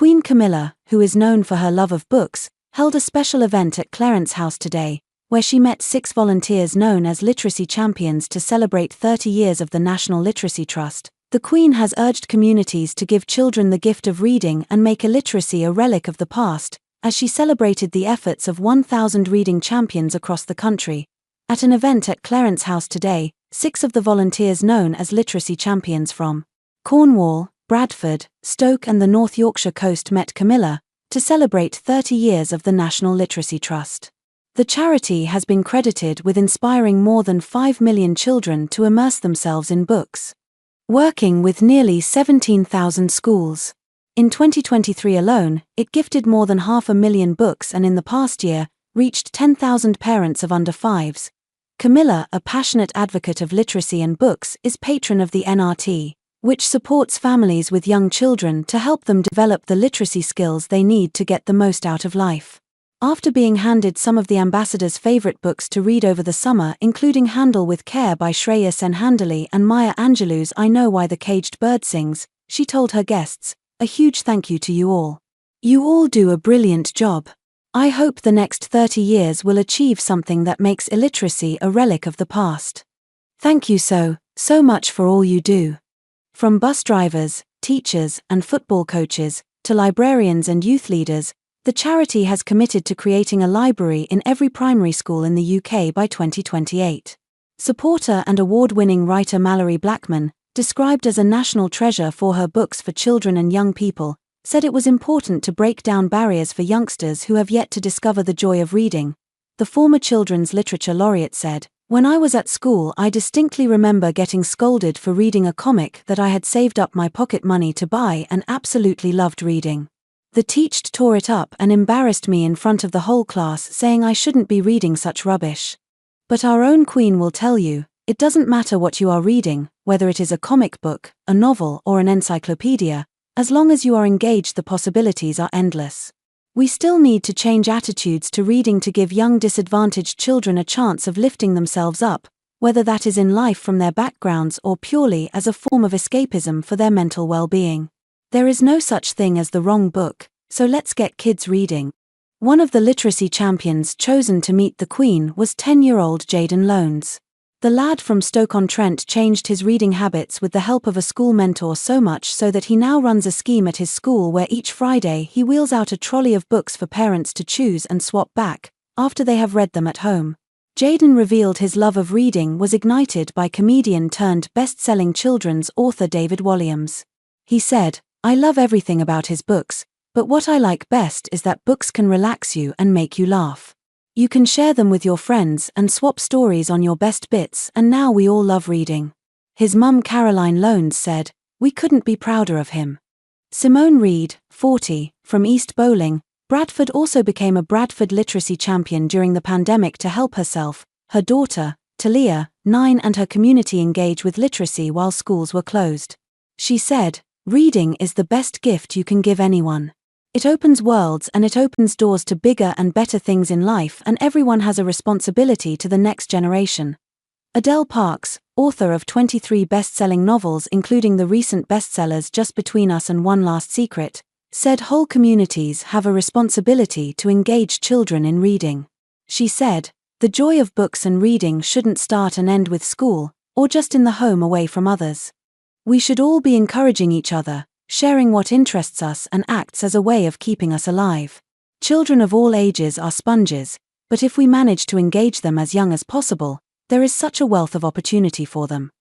Queen Camilla, who is known for her love of books, held a special event at Clarence House today, where she met 6 volunteers known as literacy champions to celebrate 30 years of the National Literacy Trust. The Queen has urged communities to give children the gift of reading and make illiteracy a relic of the past, as she celebrated the efforts of 1,000 reading champions across the country. At an event at Clarence House today, 6 of the volunteers known as literacy champions from Cornwall, Bradford, Stoke and the North Yorkshire coast met Camilla to celebrate 30 years of the National Literacy Trust. The charity has been credited with inspiring more than 5 million children to immerse themselves in books, working with nearly 17,000 schools. In 2023 alone, it gifted more than 500,000 books and in the past year, reached 10,000 parents of under 5s. Camilla, a passionate advocate of literacy and books, is patron of the NRT, which supports families with young children to help them develop the literacy skills they need to get the most out of life. After being handed some of the ambassador's favorite books to read over the summer, including Handle with Care by Shreya Sen Handley and Maya Angelou's I Know Why the Caged Bird Sings, she told her guests, "A huge thank you to you all. You all do a brilliant job. I hope the next 30 years will achieve something that makes illiteracy a relic of the past. Thank you so much for all you do." From bus drivers, teachers, and football coaches, to librarians and youth leaders, the charity has committed to creating a library in every primary school in the UK by 2028. Supporter and award-winning writer Mallory Blackman, described as a national treasure for her books for children and young people, said it was important to break down barriers for youngsters who have yet to discover the joy of reading. The former Children's Literature Laureate said, "When I was at school, I distinctly remember getting scolded for reading a comic that I had saved up my pocket money to buy and absolutely loved reading. The teacher tore it up and embarrassed me in front of the whole class, saying I shouldn't be reading such rubbish. But our own Queen will tell you, it doesn't matter what you are reading, whether it is a comic book, a novel or an encyclopedia, as long as you are engaged the possibilities are endless." We still need to change attitudes to reading to give young disadvantaged children a chance of lifting themselves up, whether that is in life from their backgrounds or purely as a form of escapism for their mental well-being. There is no such thing as the wrong book, so let's get kids reading. One of the literacy champions chosen to meet the Queen was 10-year-old Jaden Loans. The lad from Stoke-on-Trent changed his reading habits with the help of a school mentor so much so that he now runs a scheme at his school where each Friday he wheels out a trolley of books for parents to choose and swap back, after they have read them at home. Jaden revealed his love of reading was ignited by comedian-turned-best-selling children's author David Walliams. He said, "I love everything about his books, but what I like best is that books can relax you and make you laugh. You can share them with your friends and swap stories on your best bits, and now we all love reading." His mum Caroline Loans said, "We couldn't be prouder of him." Simone Reed, 40, from East Bowling, Bradford also became a Bradford literacy champion during the pandemic to help herself, her daughter, Talia, 9 and her community engage with literacy while schools were closed. She said, "Reading is the best gift you can give anyone. It opens worlds and it opens doors to bigger and better things in life, and everyone has a responsibility to the next generation." Adele Parks, author of 23 best-selling novels including the recent bestsellers Just Between Us and One Last Secret, said whole communities have a responsibility to engage children in reading. She said, "The joy of books and reading shouldn't start and end with school, or just in the home away from others. We should all be encouraging each other, sharing what interests us and acts as a way of keeping us alive. Children of all ages are sponges, but if we manage to engage them as young as possible, there is such a wealth of opportunity for them."